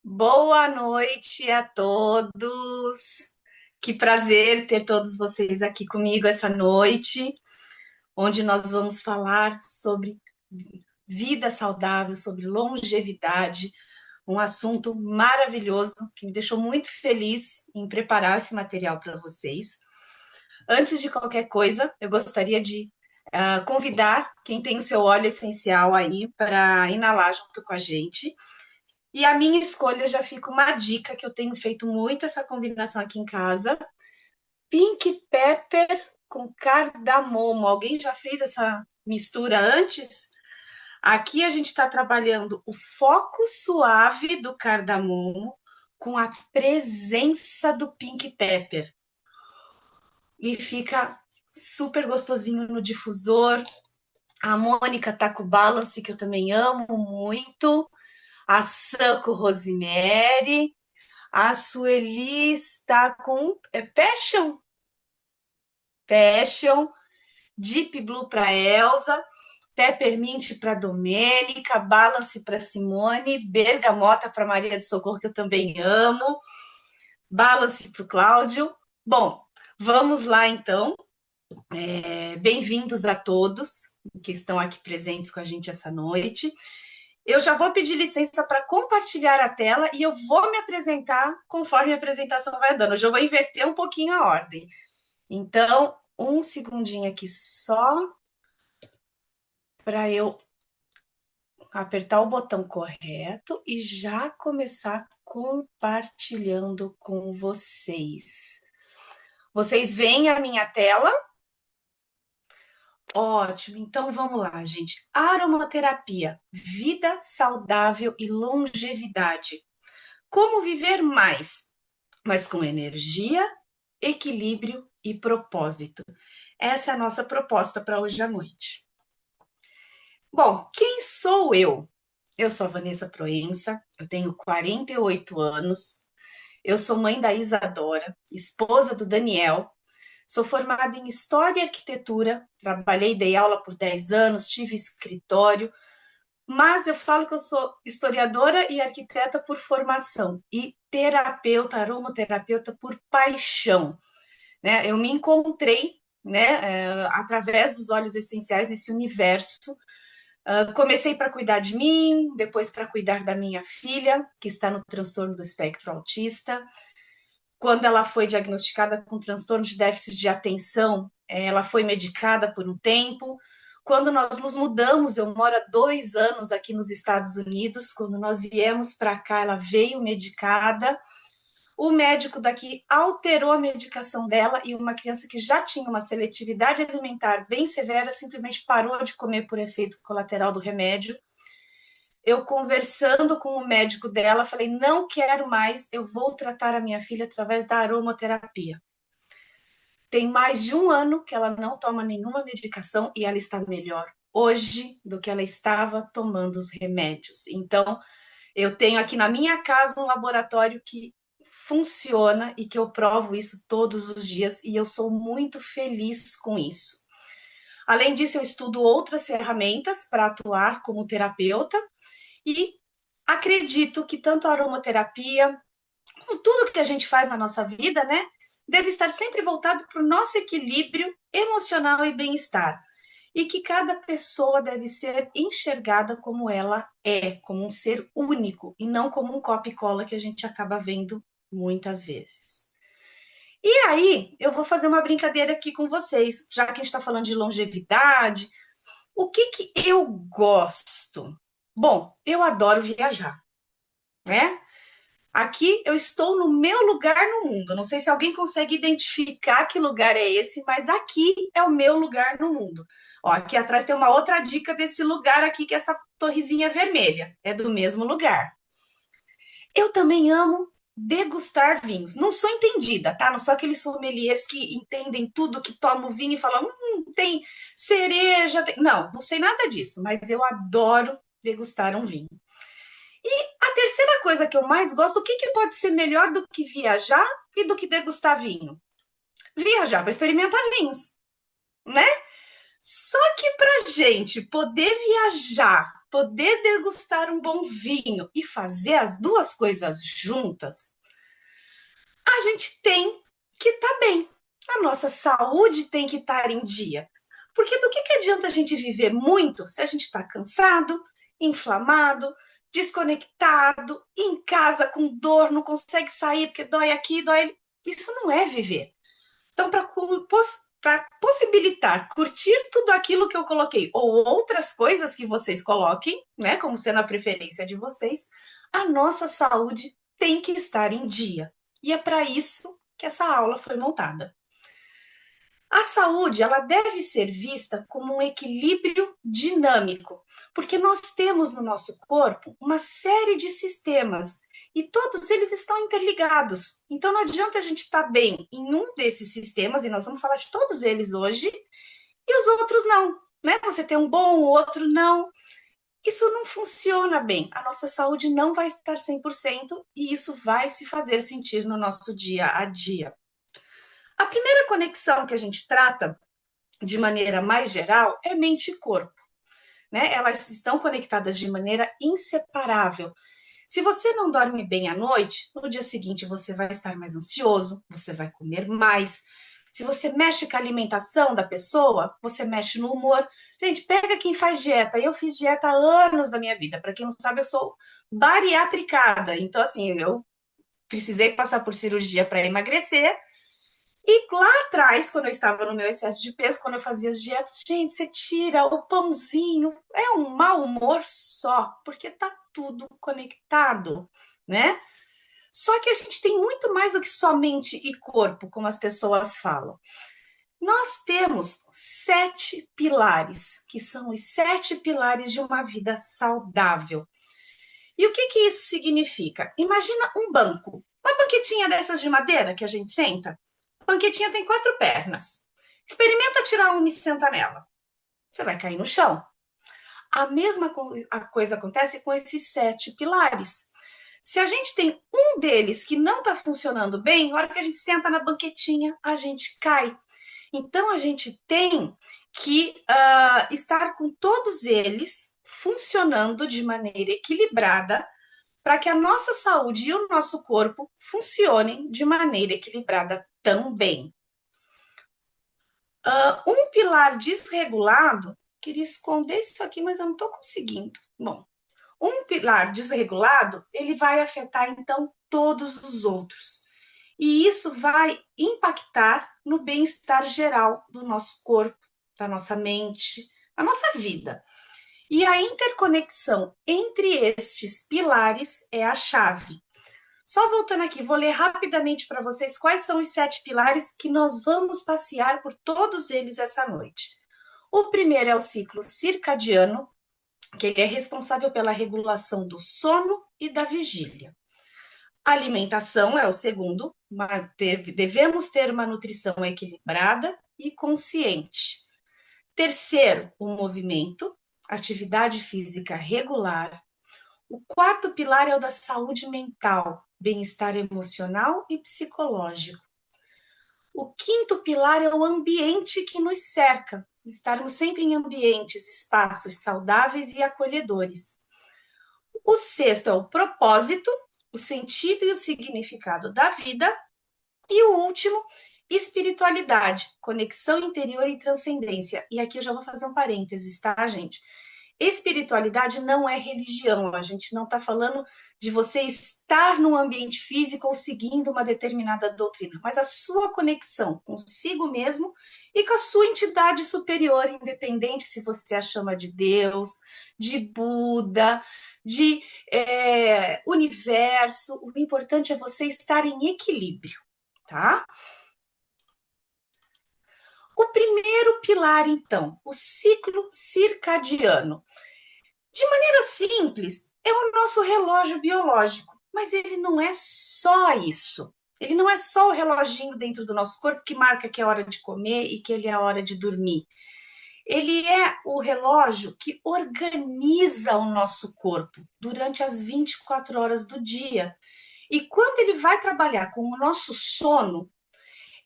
Boa noite a todos. Que prazer ter todos vocês aqui comigo essa noite, onde nós vamos falar sobre vida saudável, sobre longevidade, um assunto maravilhoso que me deixou muito feliz em preparar esse material para vocês. Antes de qualquer coisa, eu gostaria de convidar quem tem o seu óleo essencial aí para inalar junto com a gente. E a minha escolha já fica uma dica que eu tenho feito muito essa combinação aqui em casa. Pink pepper com cardamomo. Alguém já fez essa mistura antes? Aqui a gente está trabalhando o foco suave do cardamomo com a presença do pink pepper. E fica super gostosinho no difusor. A Mônica tá com o Balance, que eu também amo muito. A Sam com rosemary. A Sueli está com Passion, Passion, Deep Blue para Elsa, Peppermint para Domênica, Balance para Simone, Bergamota para Maria de Socorro, que eu também amo, Balance para o Cláudio. Bom, vamos lá então. Bem-vindos a todos que estão aqui presentes com a gente essa noite. Eu já vou pedir licença para compartilhar a tela e eu vou me apresentar conforme a apresentação vai dando. Hoje eu vou inverter um pouquinho a ordem. Então, um segundinho aqui só para eu apertar o botão correto e já começar compartilhando com vocês. Vocês veem a minha tela? Ótimo, então vamos lá, gente. Aromaterapia, vida saudável e longevidade. Como viver mais, mas com energia, equilíbrio e propósito. Essa é a nossa proposta para hoje à noite. Bom, quem sou eu? Eu sou a Vanessa Proença, eu tenho 48 anos, eu sou mãe da Isadora, esposa do Daniel, sou formada em História e Arquitetura, trabalhei, dei aula por 10 anos, tive escritório, mas eu falo que eu sou historiadora e arquiteta por formação e terapeuta, aromaterapeuta por paixão, né? Eu me encontrei, né, através dos óleos essenciais nesse universo. Comecei para cuidar de mim, depois para cuidar da minha filha, que está no transtorno do espectro autista. Quando ela foi diagnosticada com transtorno de déficit de atenção, ela foi medicada por um tempo. Quando nós nos mudamos, eu moro há 2 anos aqui nos Estados Unidos. Quando nós viemos para cá, ela veio medicada. O médico daqui alterou a medicação dela e uma criança que já tinha uma seletividade alimentar bem severa simplesmente parou de comer por efeito colateral do remédio. Eu conversando com o médico dela, falei: não quero mais, eu vou tratar a minha filha através da aromaterapia. Tem mais de 1 ano que ela não toma nenhuma medicação e ela está melhor hoje do que ela estava tomando os remédios. Então, eu tenho aqui na minha casa um laboratório que funciona e que eu provo isso todos os dias e eu sou muito feliz com isso. Além disso, eu estudo outras ferramentas para atuar como terapeuta e acredito que tanto a aromaterapia, como tudo que a gente faz na nossa vida, né, deve estar sempre voltado para o nosso equilíbrio emocional e bem-estar. E que cada pessoa deve ser enxergada como ela é, como um ser único, e não como um copia e cola que a gente acaba vendo muitas vezes. E aí, eu vou fazer uma brincadeira aqui com vocês, já que a gente está falando de longevidade. O que que eu gosto? Bom, eu adoro viajar, né? Aqui eu estou no meu lugar no mundo. Não sei se alguém consegue identificar que lugar é esse, mas aqui é o meu lugar no mundo. Ó, aqui atrás tem uma outra dica desse lugar aqui, que é essa torrezinha vermelha. É do mesmo lugar. Eu também amo degustar vinhos. Não sou entendida, tá? Não sou aqueles sommeliers que entendem tudo, que tomam vinho e falam, tem cereja. Tem... Não, não sei nada disso, mas eu adoro degustar um vinho. E a terceira coisa que eu mais gosto, o que, que pode ser melhor do que viajar e do que degustar vinho? Viajar para experimentar vinhos, né? Só que para gente poder viajar poder degustar um bom vinho e fazer as duas coisas juntas, a gente tem que estar bem. A nossa saúde tem que estar em dia. Porque do que adianta a gente viver muito se a gente está cansado, inflamado, desconectado, em casa com dor, não consegue sair porque dói aqui, dói ali. Isso não é viver. Então, para possibilitar curtir tudo aquilo que eu coloquei, ou outras coisas que vocês coloquem, né, como sendo a preferência de vocês, a nossa saúde tem que estar em dia. E é para isso que essa aula foi montada. A saúde, ela deve ser vista como um equilíbrio dinâmico, porque nós temos no nosso corpo uma série de sistemas e todos eles estão interligados. Então não adianta a gente estar bem em um desses sistemas, e nós vamos falar de todos eles hoje, e os outros não, né? Você tem um bom, o outro não. Isso não funciona bem. A nossa saúde não vai estar 100% e isso vai se fazer sentir no nosso dia a dia. A primeira conexão que a gente trata de maneira mais geral é mente e corpo, né? Elas estão conectadas de maneira inseparável. Se você não dorme bem à noite, no dia seguinte você vai estar mais ansioso, você vai comer mais. Se você mexe com a alimentação da pessoa, você mexe no humor. Gente, pega quem faz dieta. Eu fiz dieta há anos da minha vida. Para quem não sabe, eu sou bariatricada. Então, assim, eu precisei passar por cirurgia para emagrecer. E lá atrás, quando eu estava no meu excesso de peso, quando eu fazia as dietas, gente, você tira o pãozinho, é um mau humor só, porque tá tudo conectado, né? Só que a gente tem muito mais do que só mente e corpo, como as pessoas falam. Nós temos 7 pilares, que são os 7 pilares de uma vida saudável. E o que que isso significa? Imagina um banco, uma banquetinha dessas de madeira que a gente senta. A banquetinha tem 4 pernas. Experimenta tirar uma e sentar nela. Você vai cair no chão. A mesma coisa acontece com esses 7 pilares. Se a gente tem um deles que não está funcionando bem, na hora que a gente senta na banquetinha, a gente cai. Então, a gente tem que estar com todos eles funcionando de maneira equilibrada para que a nossa saúde e o nosso corpo funcionem de maneira equilibrada também. Um pilar desregulado, queria esconder isso aqui, mas eu não estou conseguindo. Bom, um pilar desregulado, ele vai afetar então todos os outros. E isso vai impactar no bem-estar geral do nosso corpo, da nossa mente, da nossa vida. E a interconexão entre estes pilares é a chave. Só voltando aqui, vou ler rapidamente para vocês quais são os 7 pilares que nós vamos passear por todos eles essa noite. O primeiro é o ciclo circadiano, que ele é responsável pela regulação do sono e da vigília. A alimentação é o segundo, devemos ter uma nutrição equilibrada e consciente. Terceiro, o movimento, atividade física regular. O quarto pilar é o da saúde mental, bem-estar emocional e psicológico. O quinto pilar é o ambiente que nos cerca, estarmos sempre em ambientes, espaços saudáveis e acolhedores. O sexto é o propósito, o sentido e o significado da vida. E o último, espiritualidade, conexão interior e transcendência. E aqui eu já vou fazer um parênteses, tá, gente? Espiritualidade não é religião, a gente não está falando de você estar num ambiente físico ou seguindo uma determinada doutrina, mas a sua conexão consigo mesmo e com a sua entidade superior, independente se você a chama de Deus, de Buda, de universo. O importante é você estar em equilíbrio, tá? O primeiro pilar, então, o ciclo circadiano. De maneira simples, é o nosso relógio biológico, mas ele não é só isso. Ele não é só o reloginho dentro do nosso corpo que marca que é hora de comer e que ele é a hora de dormir. Ele é o relógio que organiza o nosso corpo durante as 24 horas do dia. E quando ele vai trabalhar com o nosso sono,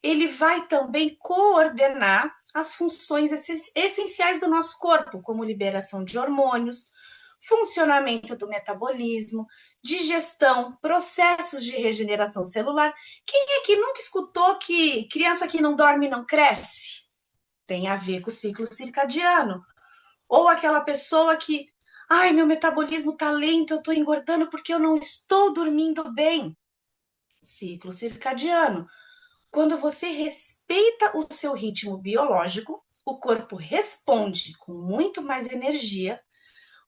ele vai também coordenar as funções essenciais do nosso corpo, como liberação de hormônios, funcionamento do metabolismo, digestão, processos de regeneração celular. Quem é que nunca escutou que criança que não dorme não cresce? Tem a ver com o ciclo circadiano. Ou aquela pessoa que, ai, meu metabolismo está lento, eu estou engordando porque eu não estou dormindo bem. Ciclo circadiano. Quando você respeita o seu ritmo biológico, o corpo responde com muito mais energia,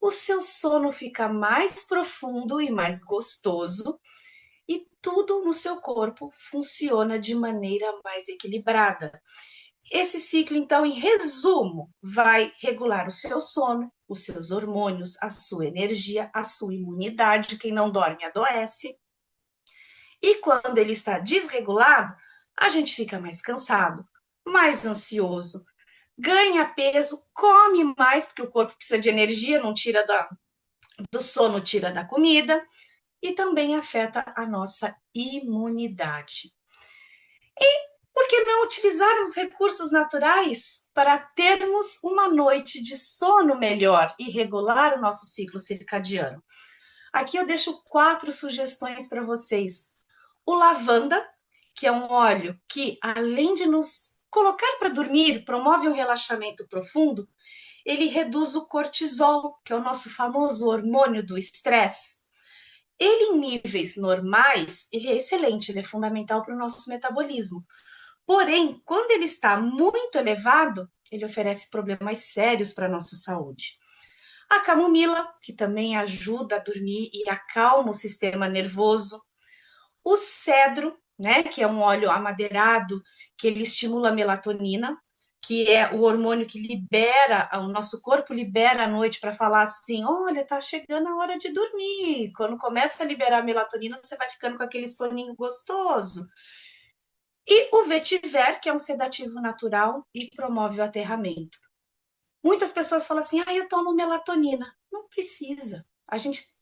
o seu sono fica mais profundo e mais gostoso, e tudo no seu corpo funciona de maneira mais equilibrada. Esse ciclo, então, em resumo, vai regular o seu sono, os seus hormônios, a sua energia, a sua imunidade. Quem não dorme adoece. E quando ele está desregulado, a gente fica mais cansado, mais ansioso, ganha peso, come mais, porque o corpo precisa de energia, não tira do sono, tira da comida, e também afeta a nossa imunidade. Por que não utilizar os recursos naturais para termos uma noite de sono melhor e regular o nosso ciclo circadiano? Aqui eu deixo 4 sugestões para vocês. O lavanda, que é um óleo que, além de nos colocar para dormir, promove um relaxamento profundo, ele reduz o cortisol, que é o nosso famoso hormônio do estresse. Ele, em níveis normais, ele é excelente, ele é fundamental para o nosso metabolismo. Porém, quando ele está muito elevado, ele oferece problemas sérios para a nossa saúde. A camomila, que também ajuda a dormir e acalma o sistema nervoso. O cedro, né, que é um óleo amadeirado, que ele estimula a melatonina, que é o hormônio que libera, o nosso corpo libera à noite para falar assim, olha, tá chegando a hora de dormir. Quando começa a liberar a melatonina, você vai ficando com aquele soninho gostoso. E o vetiver, que é um sedativo natural e promove o aterramento. Muitas pessoas falam assim, eu tomo melatonina. Não precisa.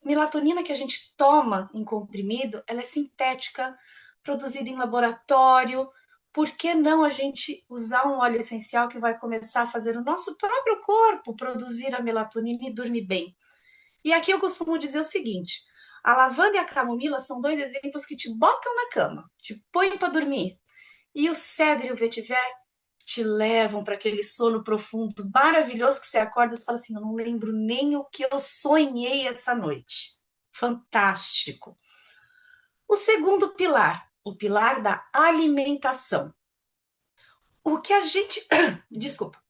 Melatonina que a gente toma em comprimido, ela é sintética, produzida em laboratório. Por que não a gente usar um óleo essencial que vai começar a fazer o nosso próprio corpo produzir a melatonina e dormir bem? E aqui eu costumo dizer o seguinte, a lavanda e a camomila são 2 exemplos que te botam na cama, te põem para dormir. E o cedro e o vetiver te levam para aquele sono profundo maravilhoso que você acorda e fala assim, eu não lembro nem o que eu sonhei essa noite. Fantástico. O segundo pilar, o pilar da alimentação. O que a gente, desculpa,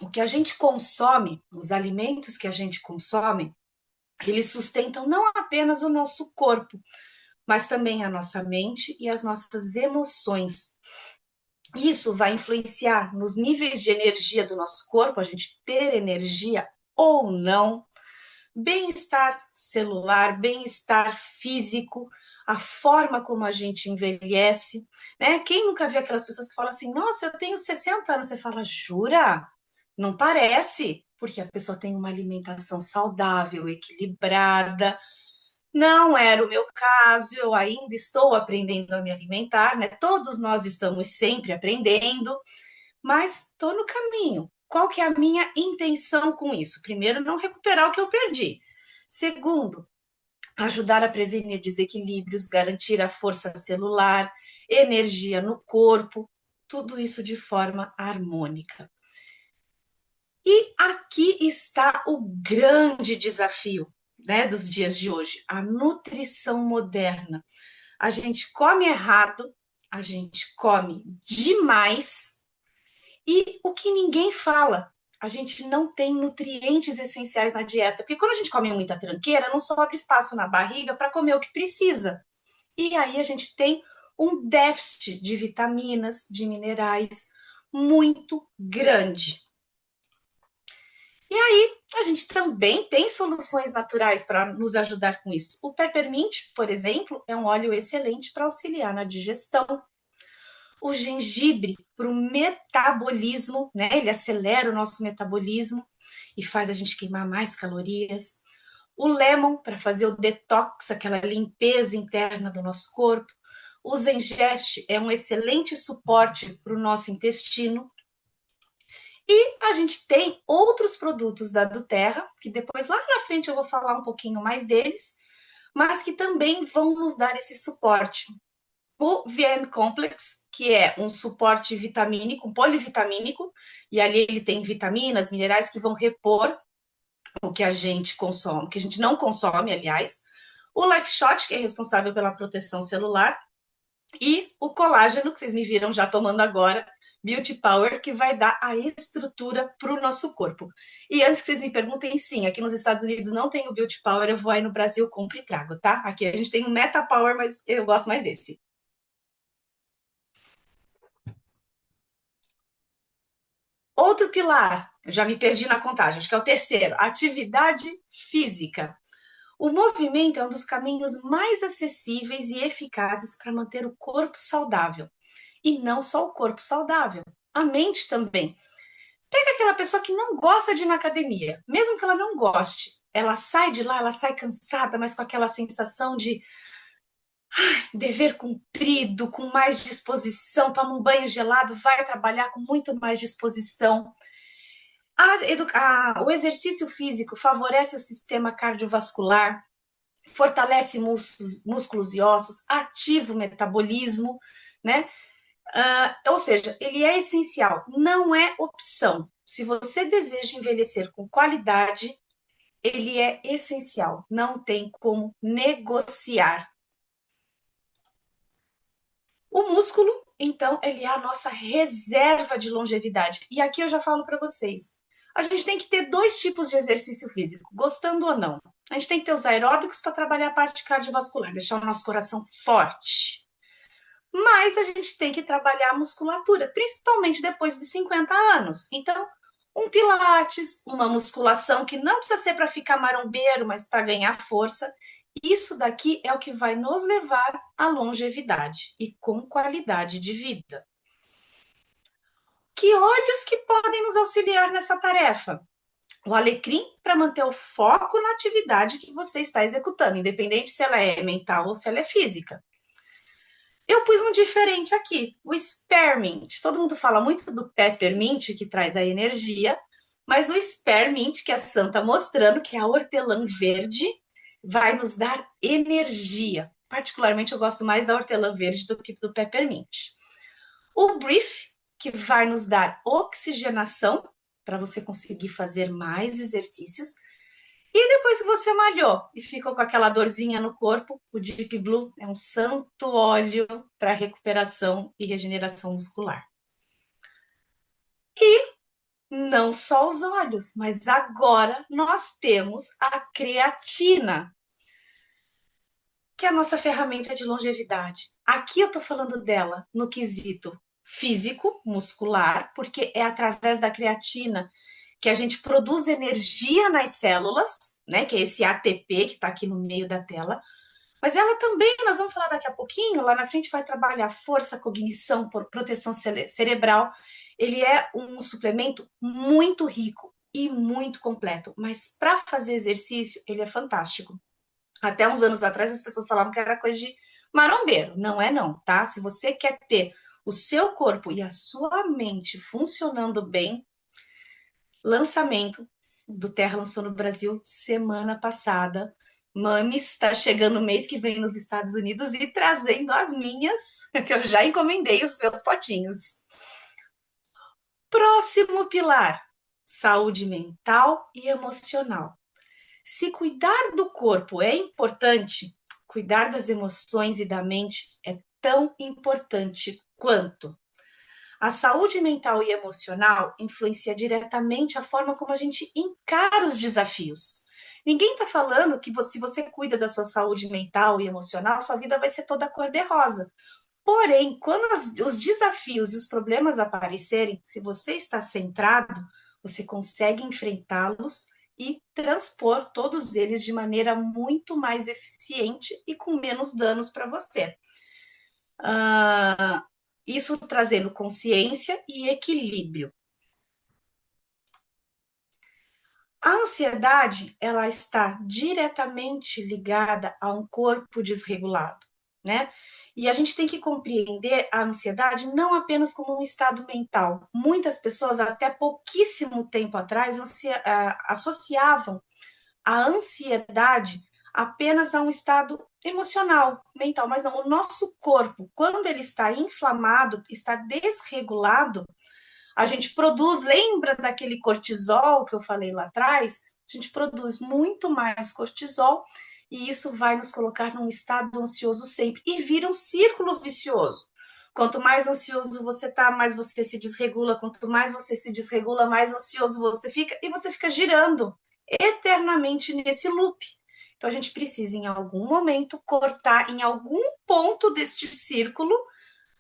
o que a gente consome, os alimentos que a gente consome, eles sustentam não apenas o nosso corpo, mas também a nossa mente e as nossas emoções. Isso vai influenciar nos níveis de energia do nosso corpo, a gente ter energia ou não, bem-estar celular, bem-estar físico, a forma como a gente envelhece, né? Quem nunca viu aquelas pessoas que falam assim, nossa, eu tenho 60 anos, você fala, jura? Não parece, porque a pessoa tem uma alimentação saudável, equilibrada. Não era o meu caso, eu ainda estou aprendendo a me alimentar, né? Todos nós estamos sempre aprendendo, mas estou no caminho. Qual que é a minha intenção com isso? Primeiro, não recuperar o que eu perdi. Segundo, ajudar a prevenir desequilíbrios, garantir a força celular, energia no corpo, tudo isso de forma harmônica. E aqui está o grande desafio, né, dos dias de hoje, a nutrição moderna. A gente come errado, a gente come demais e o que ninguém fala, a gente não tem nutrientes essenciais na dieta, porque quando a gente come muita tranqueira, não sobra espaço na barriga para comer o que precisa. E aí a gente tem um déficit de vitaminas, de minerais muito grande. E aí, a gente também tem soluções naturais para nos ajudar com isso. O peppermint, por exemplo, é um óleo excelente para auxiliar na digestão. O gengibre para o metabolismo, né? Ele acelera o nosso metabolismo e faz a gente queimar mais calorias. O lemon para fazer o detox, aquela limpeza interna do nosso corpo. O zengeste é um excelente suporte para o nosso intestino. E a gente tem outros produtos da Duterra, que depois lá na frente eu vou falar um pouquinho mais deles, mas que também vão nos dar esse suporte. O VM Complex, que é um suporte vitamínico, um polivitamínico, e ali ele tem vitaminas, minerais que vão repor o que a gente consome, o que a gente não consome, aliás. O Life Shot, que é responsável pela proteção celular, e o colágeno, que vocês me viram já tomando agora, Beauty Power, que vai dar a estrutura para o nosso corpo. E antes que vocês me perguntem, sim, aqui nos Estados Unidos não tem o Beauty Power, eu vou aí no Brasil, compro e trago, tá? Aqui a gente tem o Meta Power, mas eu gosto mais desse. Outro pilar, já me perdi na contagem, acho que é o terceiro, atividade física. O movimento é um dos caminhos mais acessíveis e eficazes para manter o corpo saudável. E não só o corpo saudável, a mente também. Pega aquela pessoa que não gosta de ir na academia, mesmo que ela não goste, ela sai de lá, ela sai cansada, mas com aquela sensação de dever cumprido, com mais disposição, toma um banho gelado, vai trabalhar com muito mais disposição. O exercício físico favorece o sistema cardiovascular, fortalece músculos e ossos, ativa o metabolismo, né? Ou seja, ele é essencial, não é opção. Se você deseja envelhecer com qualidade, ele é essencial, não tem como negociar. O músculo, então, ele é a nossa reserva de longevidade. E aqui eu já falo para vocês. A gente tem que ter dois tipos de exercício físico, gostando ou não. A gente tem que ter os aeróbicos para trabalhar a parte cardiovascular, deixar o nosso coração forte. Mas a gente tem que trabalhar a musculatura, principalmente depois dos 50 anos. Então, um pilates, uma musculação que não precisa ser para ficar marombeiro, mas para ganhar força. Isso daqui é o que vai nos levar à longevidade e com qualidade de vida. Que óleos que podem nos auxiliar nessa tarefa? O alecrim para manter o foco na atividade que você está executando, independente se ela é mental ou se ela é física. Eu pus um diferente aqui, o Spearmint. Todo mundo fala muito do Peppermint, que traz a energia, mas o Spearmint, que a Sam está mostrando, que é a hortelã verde, vai nos dar energia. Particularmente, eu gosto mais da hortelã verde do que do Peppermint. O Brief, que vai nos dar oxigenação, para você conseguir fazer mais exercícios. E depois que você malhou e ficou com aquela dorzinha no corpo, o Deep Blue é um santo óleo para recuperação e regeneração muscular. E não só os olhos, mas agora nós temos a creatina, que é a nossa ferramenta de longevidade. Aqui eu estou falando dela no quesito físico, muscular, porque é através da creatina que a gente produz energia nas células, né? Que é esse ATP que está aqui no meio da tela. Mas ela também, nós vamos falar daqui a pouquinho, lá na frente vai trabalhar força, cognição, proteção cerebral. Ele é um suplemento muito rico e muito completo, mas para fazer exercício, ele é fantástico. Até uns anos atrás as pessoas falavam que era coisa de marombeiro. Não é não, tá? Se você quer ter o seu corpo e a sua mente funcionando bem, lançamento do Terra lançou no Brasil semana passada. Mames está chegando o mês que vem nos Estados Unidos e trazendo as minhas, que eu já encomendei os meus potinhos. Próximo pilar: saúde mental e emocional. Se cuidar do corpo é importante, cuidar das emoções e da mente é tão importante quanto. A saúde mental e emocional influencia diretamente a forma como a gente encara os desafios. Ninguém está falando que se você cuida da sua saúde mental e emocional, sua vida vai ser toda cor-de-rosa. Porém, quando os desafios e os problemas aparecerem, se você está centrado, você consegue enfrentá-los e transpor todos eles de maneira muito mais eficiente e com menos danos para você. Isso trazendo consciência e equilíbrio. A ansiedade, ela está diretamente ligada a um corpo desregulado. né? E a gente tem que compreender a ansiedade não apenas como um estado mental. Muitas pessoas, até pouquíssimo tempo atrás, associavam a ansiedade apenas a um estado emocional, mental, mas não, o nosso corpo, quando ele está inflamado, está desregulado, a gente produz, lembra daquele cortisol que eu falei lá atrás? A gente produz muito mais cortisol e isso vai nos colocar num estado ansioso sempre e vira um círculo vicioso. Quanto mais ansioso você tá, mais você se desregula. Quanto mais você se desregula, mais ansioso você fica e você fica girando eternamente nesse loop. Então a gente precisa, em algum momento, cortar em algum ponto deste círculo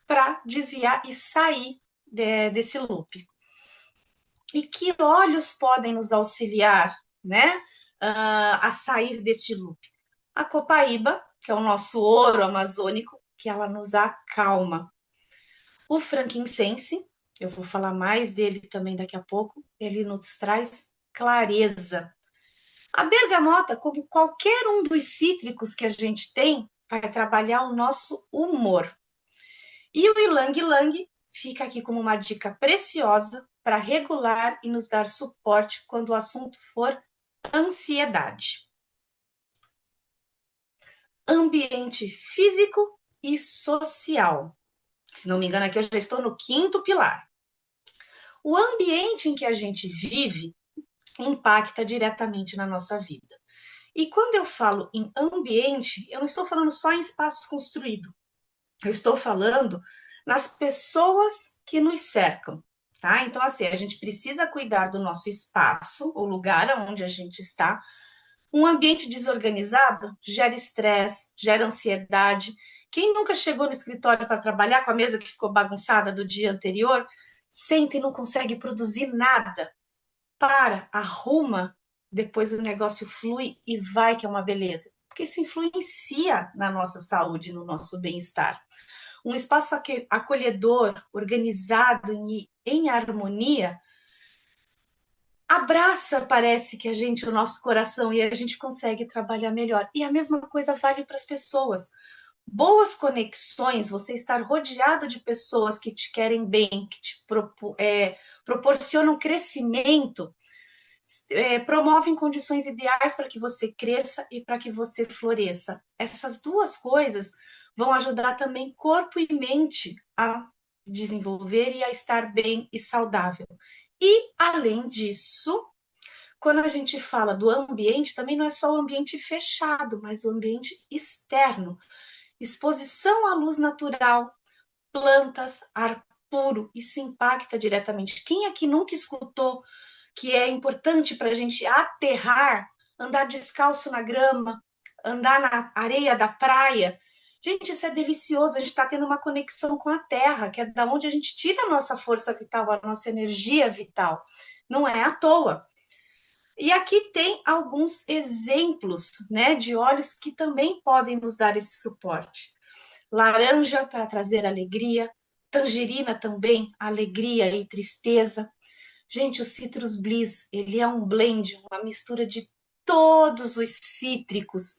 para desviar e sair desse loop. E que olhos podem nos auxiliar, né, a sair deste loop? A copaíba, que é o nosso ouro amazônico, que ela nos acalma. O frankincense, eu vou falar mais dele também daqui a pouco, ele nos traz clareza. A bergamota, como qualquer um dos cítricos que a gente tem, vai trabalhar o nosso humor. E o ilang-ilang fica aqui como uma dica preciosa para regular e nos dar suporte quando o assunto for ansiedade. Ambiente físico e social. Se não me engano, aqui eu já estou no quinto pilar. O ambiente em que a gente vive impacta diretamente na nossa vida. E quando eu falo em ambiente, eu não estou falando só em espaço construído. Eu estou falando nas pessoas que nos cercam, tá? Então, assim, a gente precisa cuidar do nosso espaço, o lugar onde a gente está. Um ambiente desorganizado gera estresse, gera ansiedade. Quem nunca chegou no escritório para trabalhar com a mesa que ficou bagunçada do dia anterior, senta e não consegue produzir nada. Para, arruma, depois o negócio flui e vai que é uma beleza. Porque isso influencia na nossa saúde, no nosso bem-estar. Um espaço acolhedor, organizado em harmonia, abraça, parece que a gente, o nosso coração, e a gente consegue trabalhar melhor. E a mesma coisa vale para as pessoas. Boas conexões, você estar rodeado de pessoas que te querem bem, que te proporcionam crescimento, promovem condições ideais para que você cresça e para que você floresça. Essas duas coisas vão ajudar também corpo e mente a desenvolver e a estar bem e saudável. E, além disso, quando a gente fala do ambiente, também não é só o ambiente fechado, mas o ambiente externo. Exposição à luz natural, plantas, ar puro, isso impacta diretamente. Quem aqui nunca escutou que é importante para a gente aterrar, andar descalço na grama, andar na areia da praia? Gente, isso é delicioso. A gente está tendo uma conexão com a terra, que é da onde a gente tira a nossa força vital, a nossa energia vital. Não é à toa. E aqui tem alguns exemplos, né, de óleos que também podem nos dar esse suporte. Laranja para trazer alegria, tangerina também, alegria e tristeza. Gente, o Citrus Bliss, ele é um blend, uma mistura de todos os cítricos.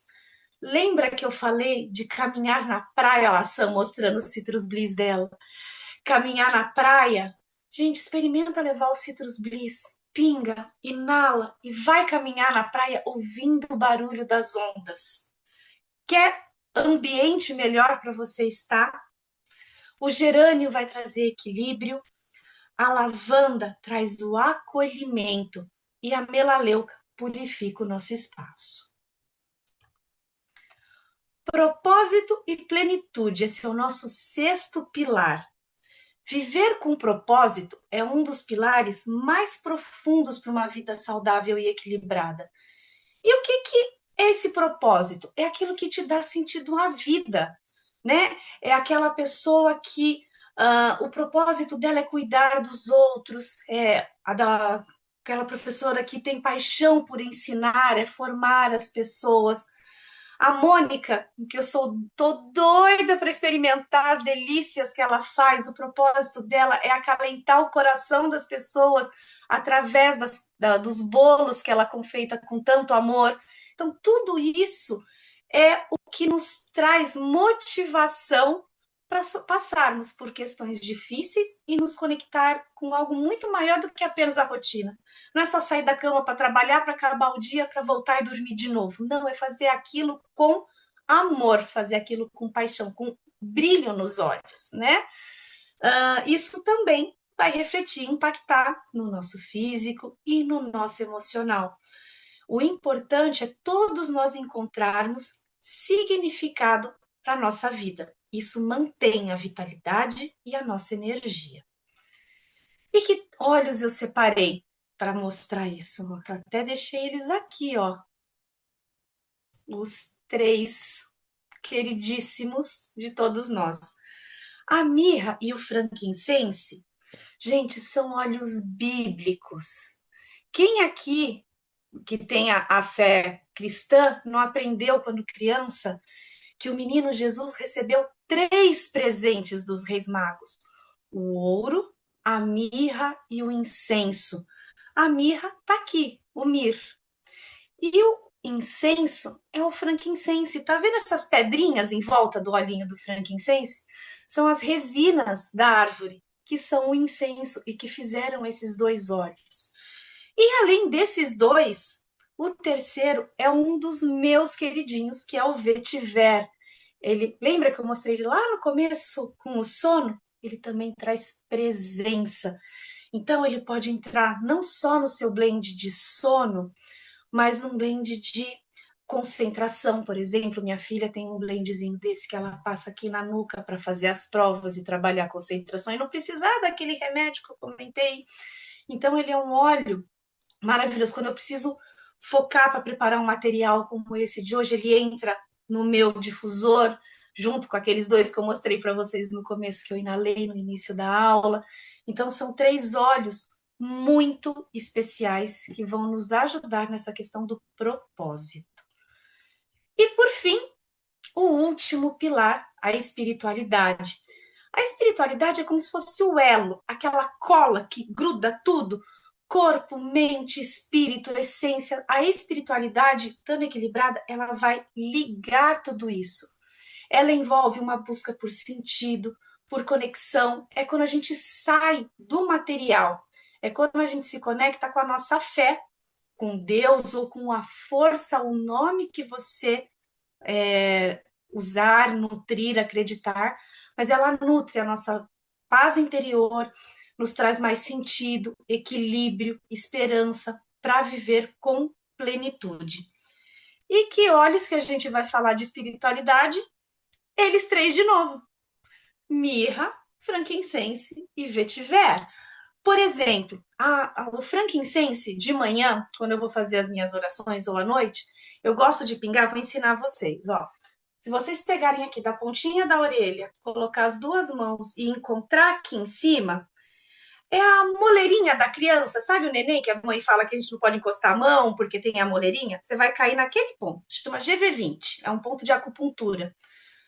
Lembra que eu falei de caminhar na praia, a Sam mostrando o Citrus Bliss dela? Caminhar na praia? Gente, experimenta levar o Citrus Bliss. Pinga, inala e vai caminhar na praia ouvindo o barulho das ondas. Quer ambiente melhor para você estar? O gerânio vai trazer equilíbrio, a lavanda traz o acolhimento e a melaleuca purifica o nosso espaço. Propósito e plenitude, esse é o nosso sexto pilar. Viver com propósito é um dos pilares mais profundos para uma vida saudável e equilibrada. E o que é esse propósito? É aquilo que te dá sentido à vida, né? É aquela pessoa que o propósito dela é cuidar dos outros, aquela professora que tem paixão por ensinar, é formar as pessoas. A Mônica, que tô doida para experimentar as delícias que ela faz, o propósito dela é acalentar o coração das pessoas através dos bolos que ela confeita com tanto amor. Então, tudo isso é o que nos traz motivação para passarmos por questões difíceis e nos conectar com algo muito maior do que apenas a rotina. Não é só sair da cama para trabalhar, para acabar o dia, para voltar e dormir de novo. Não, é fazer aquilo com amor, fazer aquilo com paixão, com brilho nos olhos, né? Isso também vai refletir, impactar no nosso físico e no nosso emocional. O importante é todos nós encontrarmos significado para a nossa vida. Isso mantém a vitalidade e a nossa energia. E que olhos eu separei para mostrar isso? Eu até deixei eles aqui, ó. Os três queridíssimos de todos nós. A mirra e o frankincense, gente, são óleos bíblicos. Quem aqui que tem a fé cristã não aprendeu quando criança que o menino Jesus recebeu 3 presentes dos reis magos: o ouro, a mirra e o incenso. A mirra está aqui, o mir. E o incenso é o frankincense. Tá vendo essas pedrinhas em volta do olhinho do frankincense? São as resinas da árvore, que são o incenso e que fizeram esses 2 óleos. E além desses 2, o terceiro é um dos meus queridinhos, que é o vetiver. Ele, lembra que eu mostrei ele lá no começo com o sono? Ele também traz presença. Então ele pode entrar não só no seu blend de sono, mas num blend de concentração, por exemplo. Minha filha tem um blendzinho desse que ela passa aqui na nuca para fazer as provas e trabalhar a concentração e não precisar daquele remédio que eu comentei. Então ele é um óleo maravilhoso. Quando eu preciso focar para preparar um material como esse de hoje, ele entra no meu difusor, junto com aqueles 2 que eu mostrei para vocês no começo, que eu inalei no início da aula. Então, são 3 óleos muito especiais que vão nos ajudar nessa questão do propósito. E, por fim, o último pilar, a espiritualidade. A espiritualidade é como se fosse o elo, aquela cola que gruda tudo, corpo, mente, espírito, essência. A espiritualidade, estando equilibrada, ela vai ligar tudo isso. Ela envolve uma busca por sentido, por conexão. É quando a gente sai do material. É quando a gente se conecta com a nossa fé, com Deus ou com a força, o nome que você usar, nutrir, acreditar, mas ela nutre a nossa paz interior, nos traz mais sentido, equilíbrio, esperança para viver com plenitude. E que olhos que a gente vai falar de espiritualidade? Eles 3 de novo: mirra, frankincense e vetiver. Por exemplo, o frankincense de manhã, quando eu vou fazer as minhas orações ou à noite, eu gosto de pingar, vou ensinar vocês, ó. Se vocês pegarem aqui da pontinha da orelha, colocar as 2 mãos e encontrar aqui em cima, é a moleirinha da criança, sabe o neném que a mãe fala que a gente não pode encostar a mão porque tem a moleirinha? Você vai cair naquele ponto, chama GV20, é um ponto de acupuntura.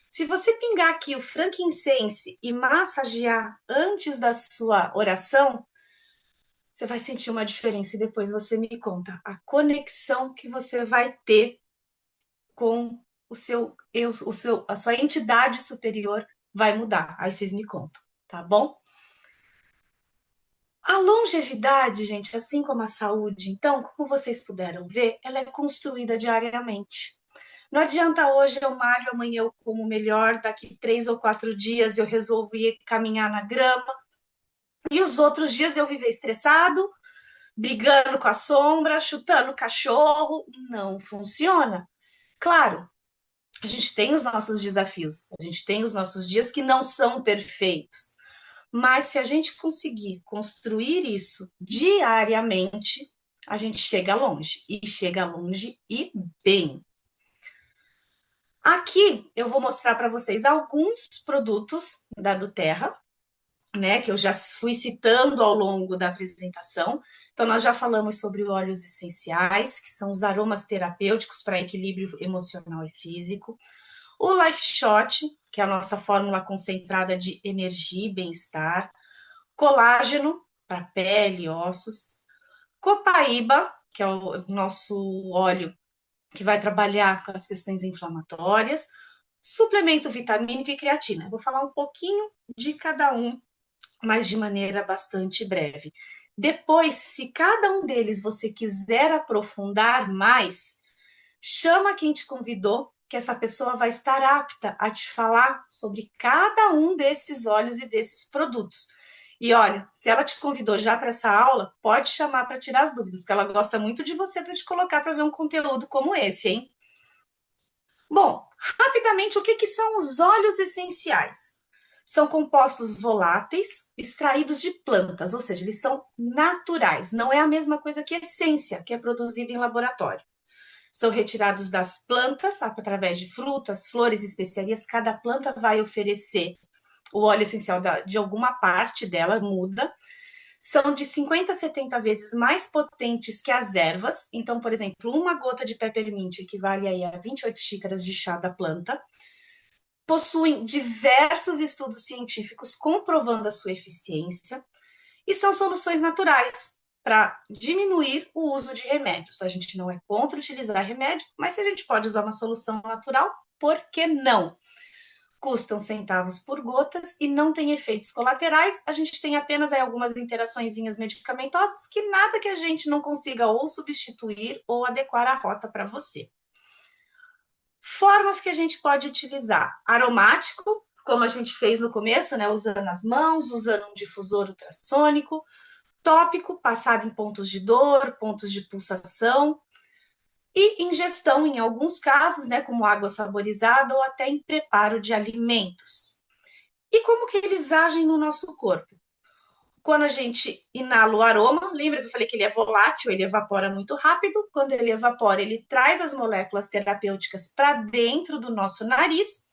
Se você pingar aqui o frankincense e massagear antes da sua oração, você vai sentir uma diferença e depois você me conta a conexão que você vai ter com o seu eu, a sua entidade superior vai mudar. Aí vocês me contam, tá bom? A longevidade, gente, assim como a saúde, então, como vocês puderam ver, ela é construída diariamente. Não adianta hoje eu malho, amanhã eu como melhor, daqui 3 ou 4 dias eu resolvo ir caminhar na grama, e os outros dias eu viver estressado, brigando com a sombra, chutando o cachorro. Não funciona. Claro, a gente tem os nossos desafios, a gente tem os nossos dias que não são perfeitos. Mas se a gente conseguir construir isso diariamente, a gente chega longe. E chega longe e bem. Aqui eu vou mostrar para vocês alguns produtos da Doterra, né, que eu já fui citando ao longo da apresentação. Então, nós já falamos sobre óleos essenciais, que são os aromas terapêuticos para equilíbrio emocional e físico. O Life Shot, que é a nossa fórmula concentrada de energia e bem-estar. Colágeno, para pele e ossos. Copaíba, que é o nosso óleo que vai trabalhar com as questões inflamatórias, suplemento vitamínico e creatina. Eu vou falar um pouquinho de cada um, mas de maneira bastante breve. Depois, se cada um deles você quiser aprofundar mais, chama quem te convidou, que essa pessoa vai estar apta a te falar sobre cada um desses óleos e desses produtos. E olha, se ela te convidou já para essa aula, pode chamar para tirar as dúvidas, porque ela gosta muito de você para te colocar para ver um conteúdo como esse, hein? Bom, rapidamente, o que são os óleos essenciais? São compostos voláteis extraídos de plantas, ou seja, eles são naturais. Não é a mesma coisa que essência, que é produzida em laboratório. São retirados das plantas através de frutas, flores, especiarias. Cada planta vai oferecer o óleo essencial de alguma parte dela, muda. São de 50 a 70 vezes mais potentes que as ervas. Então, por exemplo, uma gota de peppermint equivale aí a 28 xícaras de chá da planta. Possuem diversos estudos científicos comprovando a sua eficiência e são soluções naturais para diminuir o uso de remédios. A gente não é contra utilizar remédio, mas se a gente pode usar uma solução natural, por que não? Custam centavos por gotas e não tem efeitos colaterais. A gente tem apenas aí algumas interaçõezinhas medicamentosas que nada que a gente não consiga ou substituir ou adequar a rota para você. Formas que a gente pode utilizar: aromático, como a gente fez no começo, né, usando as mãos, usando um difusor ultrassônico; tópico, passado em pontos de dor, pontos de pulsação; e ingestão, em alguns casos, né, como água saborizada ou até em preparo de alimentos. E como que eles agem no nosso corpo? Quando a gente inala o aroma, lembra que eu falei que ele é volátil, ele evapora muito rápido. Quando ele evapora, ele traz as moléculas terapêuticas para dentro do nosso nariz.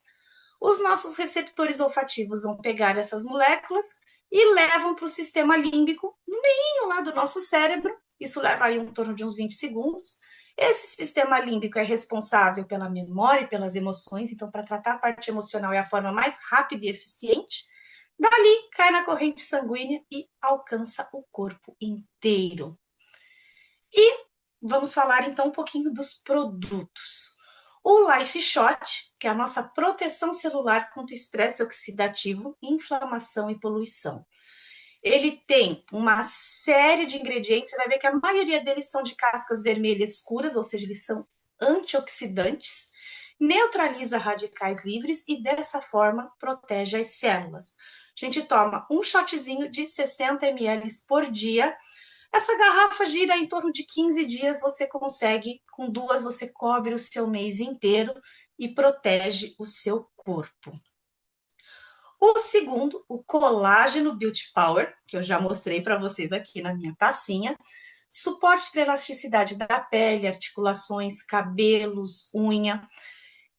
Os nossos receptores olfativos vão pegar essas moléculas e levam para o sistema límbico, no meio lá do nosso cérebro. Isso leva aí em torno de uns 20 segundos. Esse sistema límbico é responsável pela memória e pelas emoções, então, para tratar a parte emocional é a forma mais rápida e eficiente. Dali, cai na corrente sanguínea e alcança o corpo inteiro. E vamos falar então um pouquinho dos produtos. O Life Shot, que é a nossa proteção celular contra estresse oxidativo, inflamação e poluição. Ele tem uma série de ingredientes, você vai ver que a maioria deles são de cascas vermelhas escuras, ou seja, eles são antioxidantes, neutraliza radicais livres e dessa forma protege as células. A gente toma um shotzinho de 60 ml por dia. Essa garrafa gira em torno de 15 dias, você consegue, com duas você cobre o seu mês inteiro e protege o seu corpo. O segundo, o colágeno Beauty Power, que eu já mostrei para vocês aqui na minha tacinha. Suporte para elasticidade da pele, articulações, cabelos, unha.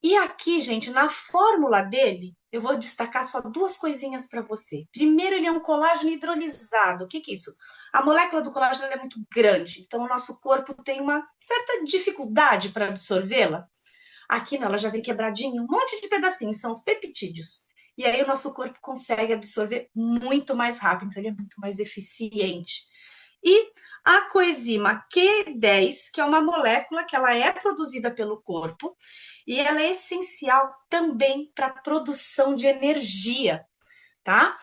E aqui, gente, na fórmula dele, eu vou destacar só duas coisinhas para você. Primeiro, ele é um colágeno hidrolisado. O que é isso? A molécula do colágeno é muito grande, então o nosso corpo tem uma certa dificuldade para absorvê-la. Aqui não, ela já vem quebradinha, um monte de pedacinhos, são os peptídeos. E aí o nosso corpo consegue absorver muito mais rápido, então ele é muito mais eficiente. E a coenzima Q10, que é uma molécula que ela é produzida pelo corpo e ela é essencial também para a produção de energia, tá?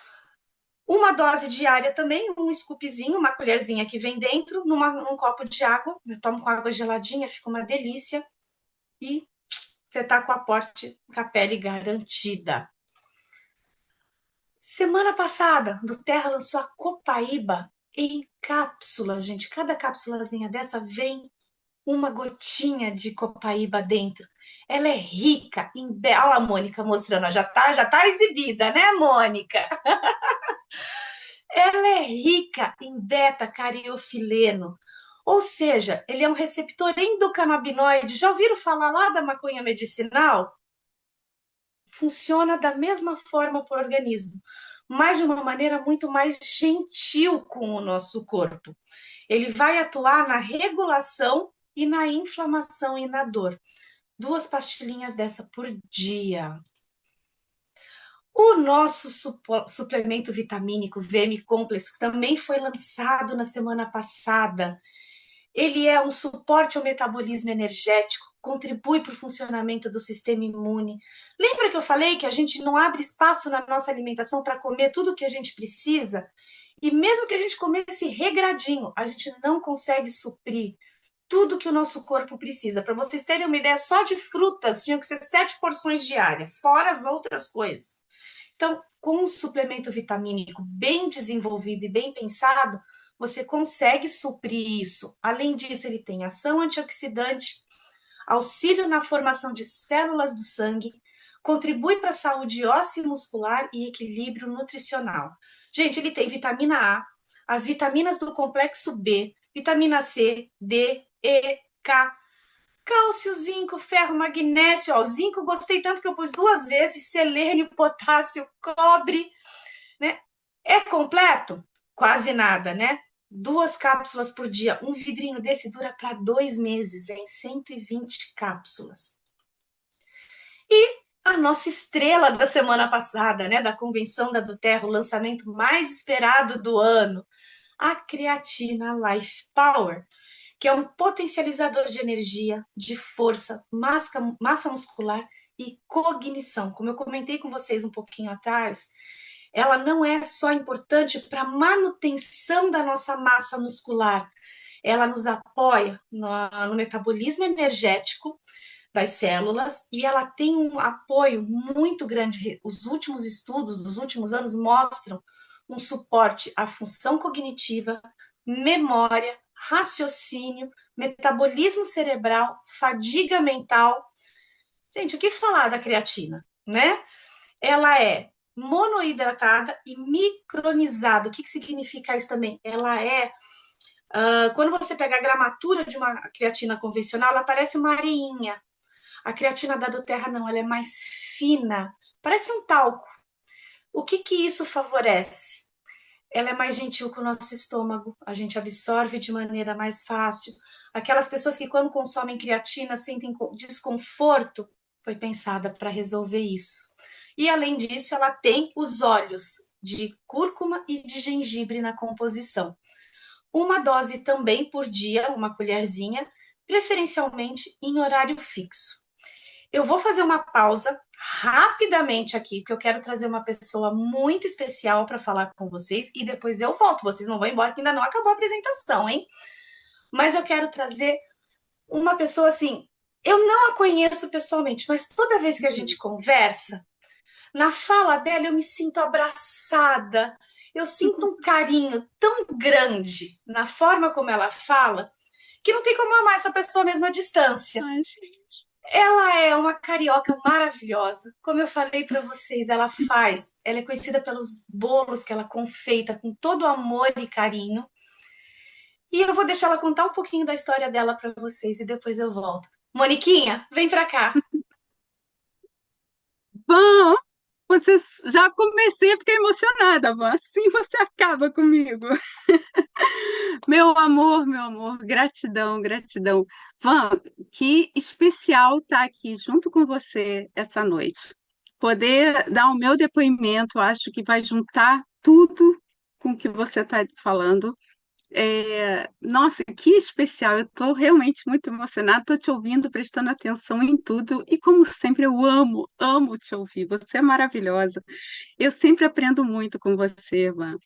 Uma dose diária também, um scoopzinho, uma colherzinha que vem dentro, num copo de água. Eu tomo com água geladinha, fica uma delícia. E você tá com a pele garantida. Semana passada, do Terra lançou a Copaíba em cápsulas, gente. Cada cápsulazinha dessa vem uma gotinha de Copaíba dentro. Ela é rica em... Olha a Mônica mostrando, já tá exibida, né, Mônica? Ela é rica em beta-cariofileno, ou seja, ele é um receptor endocannabinoide. Já ouviram falar lá da maconha medicinal? Funciona da mesma forma para o organismo, mas de uma maneira muito mais gentil com o nosso corpo. Ele vai atuar na regulação e na inflamação e na dor. 2 pastilhinhas dessa por dia. O nosso suplemento vitamínico VM Complex também foi lançado na semana passada. Ele é um suporte ao metabolismo energético, contribui para o funcionamento do sistema imune. Lembra que eu falei que a gente não abre espaço na nossa alimentação para comer tudo o que a gente precisa? E mesmo que a gente comesse regradinho, a gente não consegue suprir tudo que o nosso corpo precisa. Para vocês terem uma ideia, só de frutas tinham que ser 7 porções diárias, fora as outras coisas. Então, com um suplemento vitamínico bem desenvolvido e bem pensado, você consegue suprir isso. Além disso, ele tem ação antioxidante, auxílio na formação de células do sangue, contribui para a saúde óssea e muscular e equilíbrio nutricional. Gente, ele tem vitamina A, as vitaminas do complexo B, vitamina C, D, E, K, cálcio, zinco, ferro, magnésio. Ó, zinco gostei tanto que eu pus 2 vezes, selênio, potássio, cobre, né? É completo? Quase nada, né? 2 cápsulas por dia. Um vidrinho desse dura para 2 meses, vem 120 cápsulas. E a nossa estrela da semana passada, né? Da convenção da Duterra, o lançamento mais esperado do ano, a creatina Life Power, que é um potencializador de energia, de força, massa muscular e cognição. Como eu comentei com vocês um pouquinho atrás, ela não é só importante para a manutenção da nossa massa muscular, ela nos apoia no metabolismo energético das células e ela tem um apoio muito grande. Os últimos estudos dos últimos anos mostram um suporte à função cognitiva, memória, raciocínio, metabolismo cerebral, fadiga mental. Gente, o que falar da creatina, né? Ela é monoidratada e micronizada. O que significa isso também? Ela é, quando você pega a gramatura de uma creatina convencional, ela parece uma areinha. A creatina da Doterra não, ela é mais fina, parece um talco. O que isso favorece? Ela é mais gentil com o nosso estômago, a gente absorve de maneira mais fácil. Aquelas pessoas que quando consomem creatina sentem desconforto, foi pensada para resolver isso. E além disso, ela tem os óleos de cúrcuma e de gengibre na composição. Uma dose também por dia, uma colherzinha, preferencialmente em horário fixo. Eu vou fazer uma pausa rapidamente aqui, porque eu quero trazer uma pessoa muito especial para falar com vocês e depois eu volto. Vocês não vão embora, que ainda não acabou a apresentação, hein? Mas eu quero trazer uma pessoa assim. Eu não a conheço pessoalmente, mas toda vez que a gente conversa, na fala dela eu me sinto abraçada. Eu sinto um carinho tão grande na forma como ela fala, que não tem como amar essa pessoa mesmo à distância. Ai, Ela é uma carioca maravilhosa. Como eu falei para vocês, ela é conhecida pelos bolos que ela confeita com todo amor e carinho. E eu vou deixar ela contar um pouquinho da história dela para vocês e depois eu volto. Moniquinha, vem para cá. Van, você já comecei a ficar emocionada, Van. Assim você acaba comigo. Meu amor, gratidão, gratidão. Van, que especial estar aqui junto com você essa noite. Poder dar o meu depoimento, acho que vai juntar tudo com o que você está falando. Nossa, que especial! Eu estou realmente muito emocionada, estou te ouvindo, prestando atenção em tudo. E como sempre, eu amo, amo te ouvir. Você é maravilhosa. Eu sempre aprendo muito com você, Van.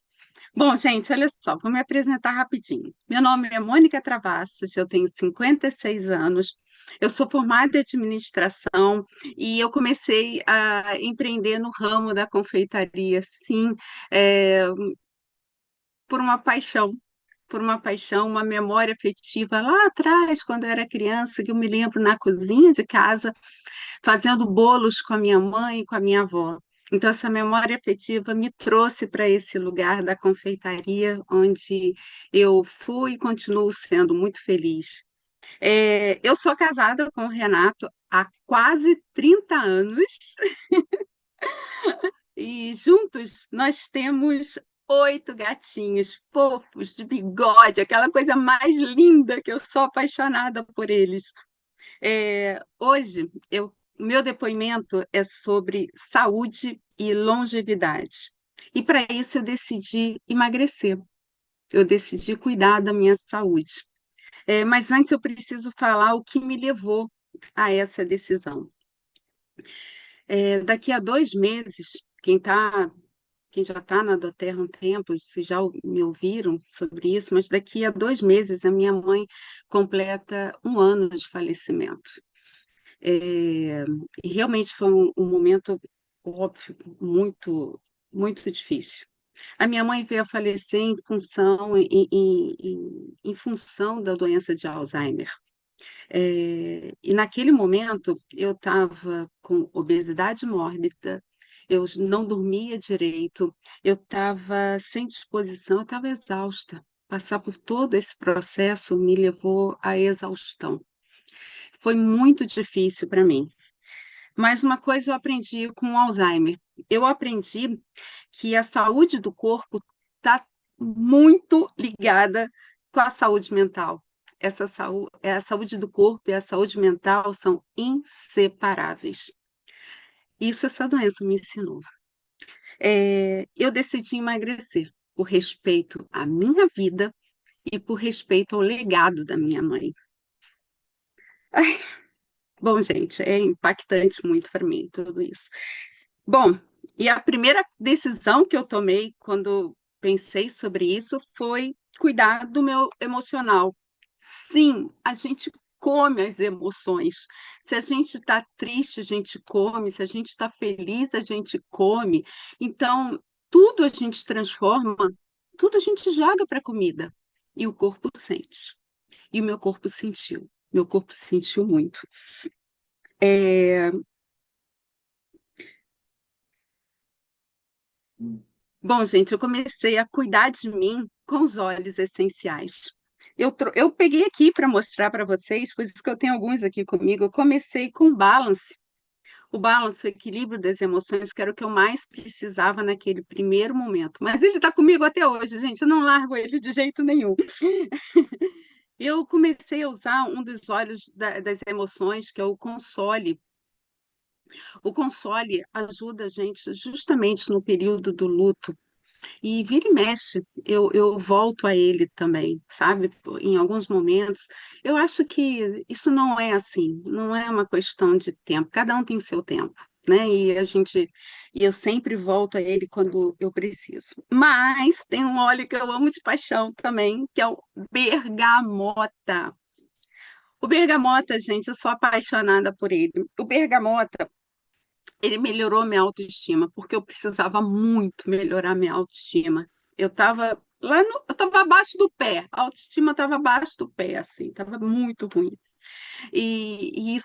Bom, gente, olha só, vou me apresentar rapidinho. Meu nome é Mônica Travassos, eu tenho 56 anos, eu sou formada em administração e eu comecei a empreender no ramo da confeitaria, sim, é, por uma paixão. Por uma paixão, uma memória afetiva lá atrás, quando eu era criança, que eu me lembro na cozinha de casa, fazendo bolos com a minha mãe e com a minha avó. Então, essa memória afetiva me trouxe para esse lugar da confeitaria, onde eu fui e continuo sendo muito feliz. Eu sou casada com o Renato há quase 30 anos e juntos nós temos 8 gatinhos fofos, de bigode, aquela coisa mais linda que eu sou apaixonada por eles. Hoje, meu depoimento é sobre saúde e longevidade. E para isso eu decidi emagrecer, eu decidi cuidar da minha saúde. Mas antes eu preciso falar o que me levou a essa decisão. Daqui a 2 meses, quem já está na Doterra há um tempo, vocês já me ouviram sobre isso, mas daqui a 2 meses a minha mãe completa 1 ano de falecimento. É, e realmente foi um momento, óbvio, muito, muito difícil. A minha mãe veio a falecer em função da doença de Alzheimer. E naquele momento eu estava com obesidade mórbida, eu não dormia direito, eu estava sem disposição, eu estava exausta. Passar por todo esse processo me levou à exaustão. Foi muito difícil para mim. Mas uma coisa eu aprendi com o Alzheimer. Eu aprendi que a saúde do corpo está muito ligada com a saúde mental. A saúde do corpo e a saúde mental são inseparáveis. Isso essa doença me ensinou. Eu decidi emagrecer por respeito à minha vida e por respeito ao legado da minha mãe. Bom, gente, é impactante muito para mim tudo isso. Bom, e a primeira decisão que eu tomei quando pensei sobre isso foi cuidar do meu emocional. Sim, a gente come as emoções. Se a gente está triste, a gente come. Se a gente está feliz, a gente come. Então, tudo a gente transforma, tudo a gente joga para a comida. E o corpo sente. E o meu corpo sentiu. Meu corpo sentiu muito. É, Bom, gente, eu comecei a cuidar de mim com os óleos essenciais. Eu peguei aqui para mostrar para vocês, por isso que eu tenho alguns aqui comigo. Eu comecei com o Balance. O Balance, o equilíbrio das emoções, que era o que eu mais precisava naquele primeiro momento. Mas ele está comigo até hoje, gente. Eu não largo ele de jeito nenhum. Eu comecei a usar um dos óleos das emoções, que é o Console. O Console ajuda a gente justamente no período do luto. E vira e mexe, eu volto a ele também, sabe? Em alguns momentos. Eu acho que isso não é assim, não é uma questão de tempo, cada um tem seu tempo, né? E eu sempre volto a ele quando eu preciso. Mas tem um óleo que eu amo de paixão também, que é o bergamota. O bergamota, gente, eu sou apaixonada por ele. O bergamota ele melhorou minha autoestima, porque eu precisava muito melhorar minha autoestima. Eu estava abaixo do pé, a autoestima estava abaixo do pé, assim, estava muito ruim. E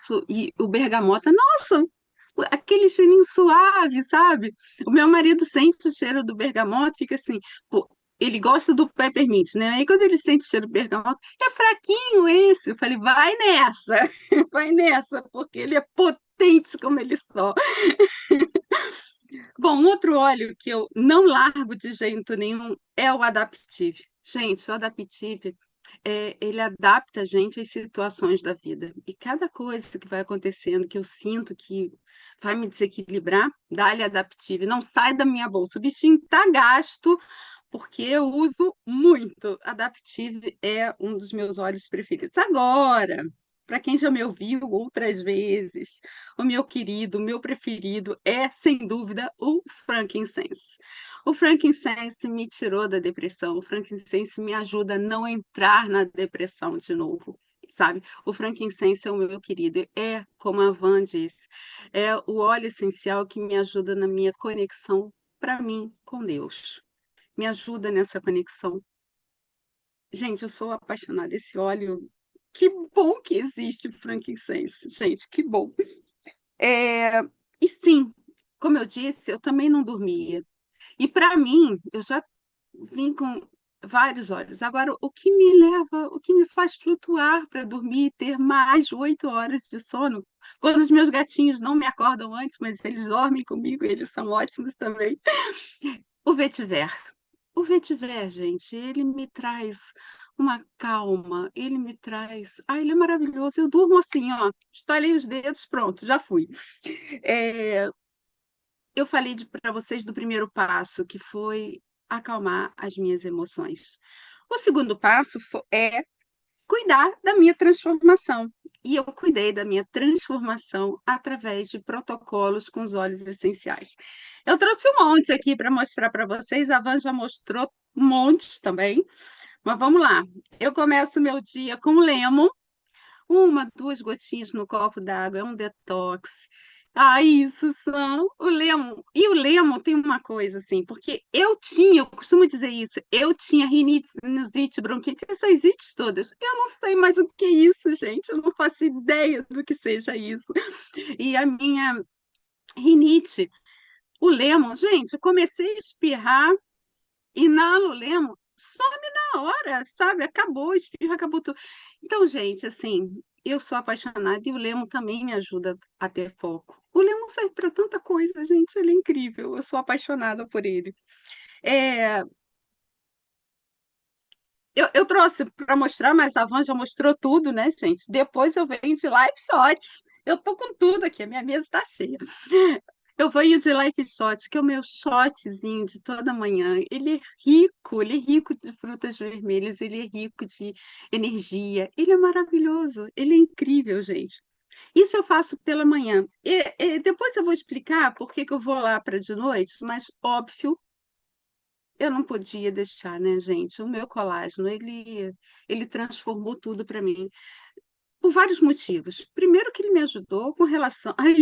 o bergamota, nossa, aquele cheirinho suave, sabe? O meu marido sente o cheiro do bergamota, fica assim, pô, ele gosta do peppermint, né? Aí quando ele sente o cheiro do bergamota, é fraquinho esse. Eu falei, vai nessa, vai nessa, porque ele é potente como ele só. Bom, um outro óleo que eu não largo de jeito nenhum é o Adaptive. Gente, o Adaptive, ele adapta a gente às situações da vida. E cada coisa que vai acontecendo, que eu sinto que vai me desequilibrar, dá-lhe Adaptive. Não sai da minha bolsa. O bichinho tá gasto, porque eu uso muito. Adaptive é um dos meus óleos preferidos. Agora, para quem já me ouviu outras vezes, o meu querido, o meu preferido é, sem dúvida, o frankincense. O frankincense me tirou da depressão, o frankincense me ajuda a não entrar na depressão de novo. Sabe, o frankincense é o meu querido, é, como a Van disse, é o óleo essencial que me ajuda na minha conexão, para mim, com Deus. Me ajuda nessa conexão. Gente, eu sou apaixonada. Esse óleo, que bom que existe o frankincense. Gente, que bom. É, E sim, como eu disse, eu também não dormia. E para mim, eu já vim com vários olhos. Agora, o que me faz flutuar para dormir e ter mais de 8 horas de sono, quando os meus gatinhos não me acordam antes, mas eles dormem comigo, eles são ótimos também. O vetiver. O vetiver, gente, ele me traz uma calma, ele me traz. Ah, ele é maravilhoso. Eu durmo assim, ó, estalei os dedos, pronto, já fui. É, eu falei para vocês do primeiro passo, que foi acalmar as minhas emoções. O segundo passo é cuidar da minha transformação. E eu cuidei da minha transformação através de protocolos com os óleos essenciais. Eu trouxe um monte aqui para mostrar para vocês. A Van já mostrou um monte também. Mas vamos lá. Eu começo meu dia com lemon, uma, duas gotinhas no copo d'água, é um detox. Ah, isso, Sam, o Lemon. E o Lemon tem uma coisa, assim, porque eu costumo dizer isso, eu tinha rinite, sinusite, bronquite, essas ites todas. Eu não sei mais o que é isso, gente, eu não faço ideia do que seja isso. E a minha rinite, o Lemon, gente, eu comecei a espirrar, inalo o Lemon, some na hora, sabe? Acabou, espirra, acabou tudo. Então, gente, assim, eu sou apaixonada e o Lemon também me ajuda a ter foco. O Lemon serve para tanta coisa, gente, ele é incrível. Eu sou apaixonada por ele. É, eu trouxe para mostrar, mas a Van já mostrou tudo, né, gente? Depois eu venho de live shots. Eu tô com tudo aqui, a minha mesa está cheia. Eu venho de Life Shot, que é o meu shotzinho de toda manhã. Ele é rico de frutas vermelhas, ele é rico de energia. Ele é maravilhoso, ele é incrível, gente. Isso eu faço pela manhã. Depois eu vou explicar por que que eu vou lá para de noite, mas óbvio, eu não podia deixar, né, gente? O meu colágeno, ele transformou tudo para mim, por vários motivos. Primeiro que ele me ajudou com relação. Ai,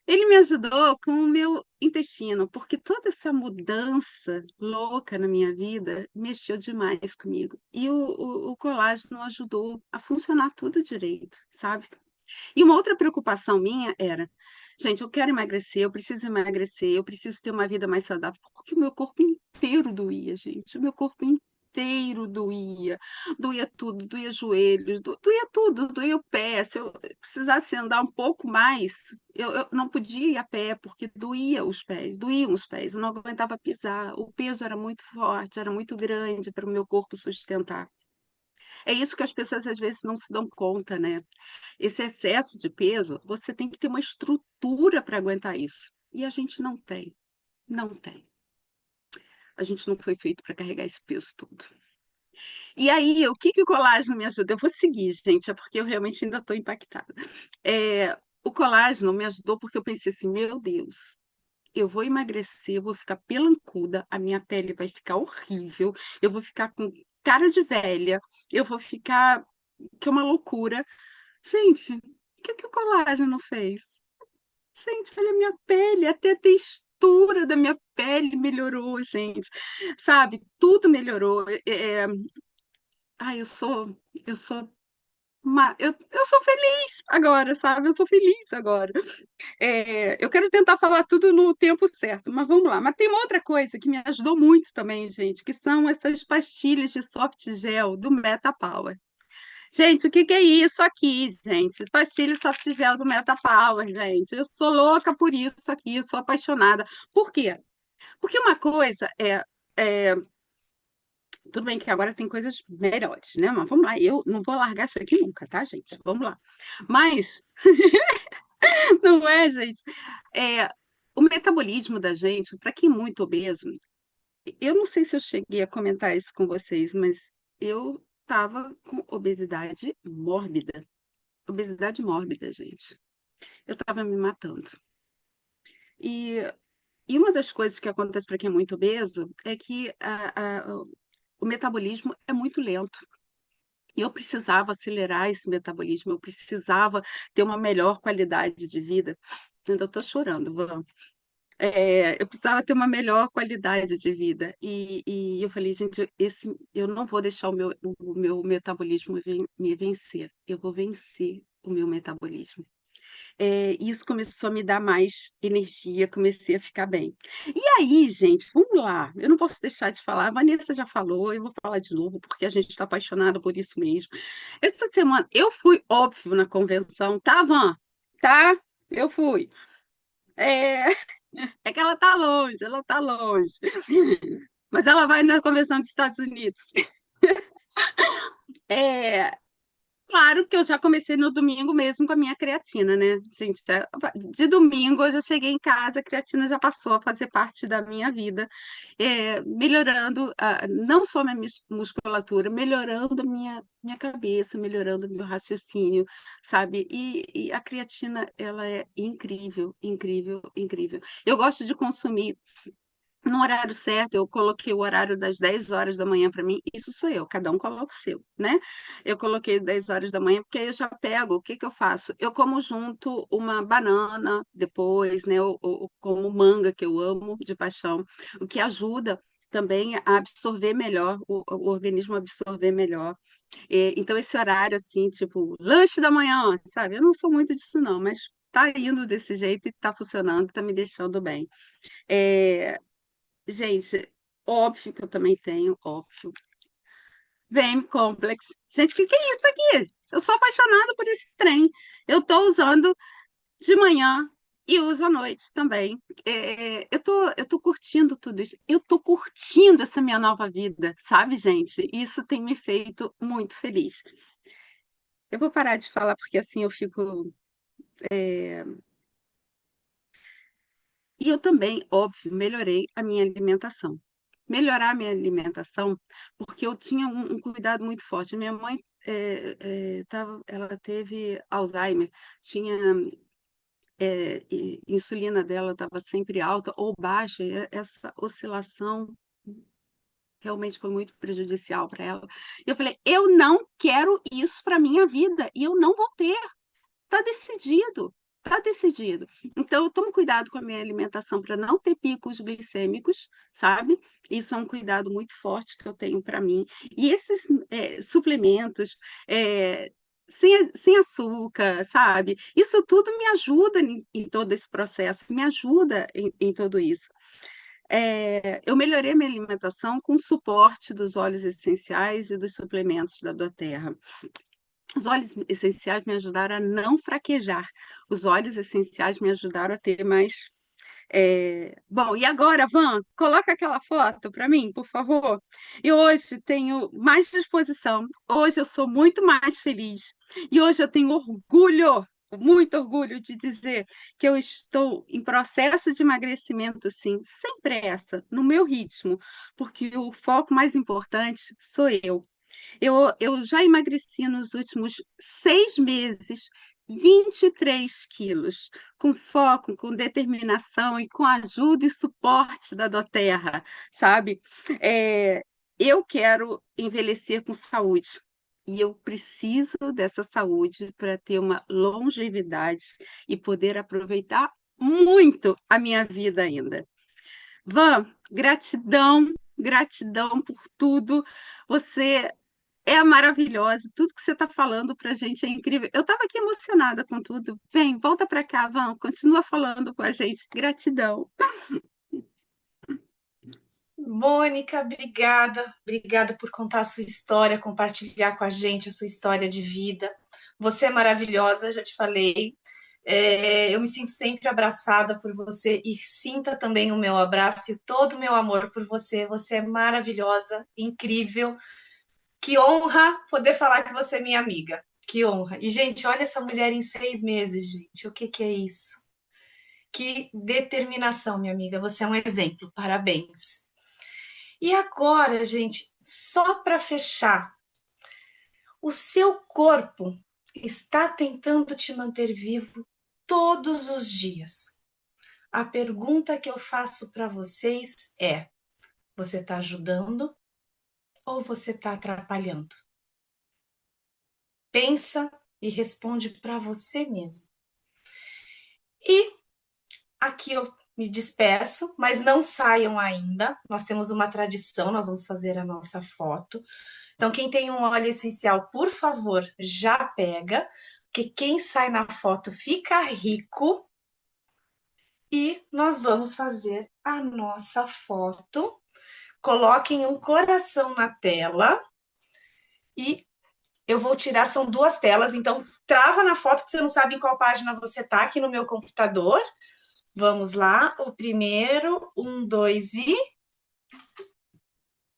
ele me ajudou com o meu intestino, porque toda essa mudança louca na minha vida mexeu demais comigo. E o colágeno ajudou a funcionar tudo direito, sabe? E uma outra preocupação minha era, gente, eu quero emagrecer, eu preciso ter uma vida mais saudável, porque o meu corpo inteiro doía, gente, o meu corpo inteiro doía, doía tudo, doía joelhos, doía tudo, doía o pé, se eu precisasse andar um pouco mais, eu não podia ir a pé, porque doíam os pés, eu não aguentava pisar, o peso era muito forte, era muito grande para o meu corpo sustentar. É isso que as pessoas às vezes não se dão conta, né? Esse excesso de peso, você tem que ter uma estrutura para aguentar isso. E a gente não tem, não tem. A gente não foi feito para carregar esse peso todo. E aí, o que que o colágeno me ajuda? Eu vou seguir, gente, é porque eu realmente ainda estou impactada. O colágeno me ajudou porque eu pensei assim, meu Deus, eu vou emagrecer, eu vou ficar pelancuda, a minha pele vai ficar horrível, eu vou ficar com cara de velha, eu vou ficar que é uma loucura. Gente, o que que o colágeno fez? Gente, olha a minha pele, até a textura da minha pele melhorou, gente. Sabe? Tudo melhorou. Ai, eu sou eu sou feliz agora, sabe? Eu sou feliz agora. Eu quero tentar falar tudo no tempo certo, mas vamos lá. Mas tem uma outra coisa que me ajudou muito também, gente, que são essas pastilhas de soft gel do Meta Power. Gente, o que que é isso aqui, gente? Pastilha soft gel do Meta Power, gente. Eu sou louca por isso aqui, eu sou apaixonada. Por quê? Porque uma coisa é tudo bem que agora tem coisas melhores, né? Mas vamos lá, eu não vou largar isso aqui nunca, tá, gente? Vamos lá. Mas, não é, gente? É, o metabolismo da gente, para quem é muito obeso, eu não sei se eu cheguei a comentar isso com vocês, mas eu estava com obesidade mórbida. Obesidade mórbida, gente. Eu estava me matando. E, e uma das coisas que acontece para quem é muito obeso é que o metabolismo é muito lento. E eu precisava acelerar esse metabolismo, eu precisava ter uma melhor qualidade de vida. Ainda estou chorando, Van. Eu precisava ter uma melhor qualidade de vida. E eu falei, gente, eu não vou deixar o meu metabolismo me vencer. Eu vou vencer o meu metabolismo. Isso começou a me dar mais energia, comecei a ficar bem. E aí, gente, vamos lá. Eu não posso deixar de falar. A Vanessa já falou, eu vou falar de novo, porque a gente está apaixonada por isso mesmo. Essa semana eu fui, óbvio, na convenção, tá, Van? Tá? Eu fui. É, é que ela tá longe, ela tá longe. Mas ela vai na convenção dos Estados Unidos. É, Claro que eu já comecei no domingo mesmo com a minha creatina, né? Gente, de domingo eu já cheguei em casa, a creatina já passou a fazer parte da minha vida, melhorando não só minha musculatura, melhorando a minha cabeça, melhorando o meu raciocínio, sabe? E a creatina, ela é incrível, incrível, incrível. Eu gosto de consumir no horário certo, eu coloquei o horário das 10 horas da manhã para mim, isso sou eu, cada um coloca o seu, né? Eu coloquei 10 horas da manhã, porque aí eu já pego, o que que eu faço? Eu como junto uma banana depois, né? Ou como manga, que eu amo de paixão, o que ajuda também a absorver melhor, o organismo absorver melhor. Então, esse horário, assim, tipo, lanche da manhã, sabe? Eu não sou muito disso, não, mas tá indo desse jeito e tá funcionando, tá me deixando bem. É, Gente, óbvio que eu também tenho, óbvio. VM Complex. Gente, o que que é isso aqui? Eu sou apaixonada por esse trem. Eu tô usando de manhã e uso à noite também. Eu tô curtindo tudo isso. Eu tô curtindo essa minha nova vida, sabe, gente? Isso tem me feito muito feliz. Eu vou parar de falar porque assim eu fico. E eu também, óbvio, melhorei a minha alimentação. Melhorar a minha alimentação, porque eu tinha um cuidado muito forte. Minha mãe ela teve Alzheimer, tinha insulina dela estava sempre alta ou baixa, e essa oscilação realmente foi muito prejudicial para ela. E eu falei, eu não quero isso para minha vida e eu não vou ter. Tá decidido, tá decidido. Então, eu tomo cuidado com a minha alimentação para não ter picos glicêmicos, sabe? Isso é um cuidado muito forte que eu tenho para mim. E esses suplementos, sem açúcar, sabe? Isso tudo me ajuda em todo esse processo, me ajuda em tudo isso. Eu melhorei minha alimentação com o suporte dos óleos essenciais e dos suplementos da Doterra. Os óleos essenciais me ajudaram a não fraquejar. Os óleos essenciais me ajudaram a ter mais. Bom, e agora, Van, coloca aquela foto para mim, por favor. E hoje tenho mais disposição. Hoje eu sou muito mais feliz. E hoje eu tenho orgulho, muito orgulho de dizer que eu estou em processo de emagrecimento, sim, sem pressa, no meu ritmo, porque o foco mais importante sou eu. Eu já emagreci nos últimos 6 meses 23 quilos, com foco, com determinação e com ajuda e suporte da Doterra, sabe? É, eu quero envelhecer com saúde. E eu preciso dessa saúde para ter uma longevidade e poder aproveitar muito a minha vida ainda. Van, gratidão, gratidão por tudo. Você é maravilhosa. Tudo que você está falando para a gente é incrível. Eu estava aqui emocionada com tudo. Vem, volta para cá, Van. Continua falando com a gente. Gratidão. Mônica, obrigada. Obrigada por contar a sua história, compartilhar com a gente a sua história de vida. Você é maravilhosa, já te falei. Eu me sinto sempre abraçada por você e sinta também o meu abraço e todo o meu amor por você. Você é maravilhosa, incrível. Que honra poder falar que você é minha amiga. Que honra. E, gente, olha essa mulher em 6 meses, gente. O que que é isso? Que determinação, minha amiga. Você é um exemplo. Parabéns. E agora, gente, só para fechar, o seu corpo está tentando te manter vivo todos os dias. A pergunta que eu faço para vocês é: você está ajudando ou você está atrapalhando? Pensa e responde para você mesmo. E aqui eu me despeço, mas não saiam ainda. Nós temos uma tradição, nós vamos fazer a nossa foto. Então, quem tem um óleo essencial, por favor, já pega, porque quem sai na foto fica rico. E nós vamos fazer a nossa foto. Coloquem um coração na tela e eu vou tirar, são duas telas, então trava na foto, porque você não sabe em qual página você tá aqui no meu computador. Vamos lá, o primeiro, 1, 2 e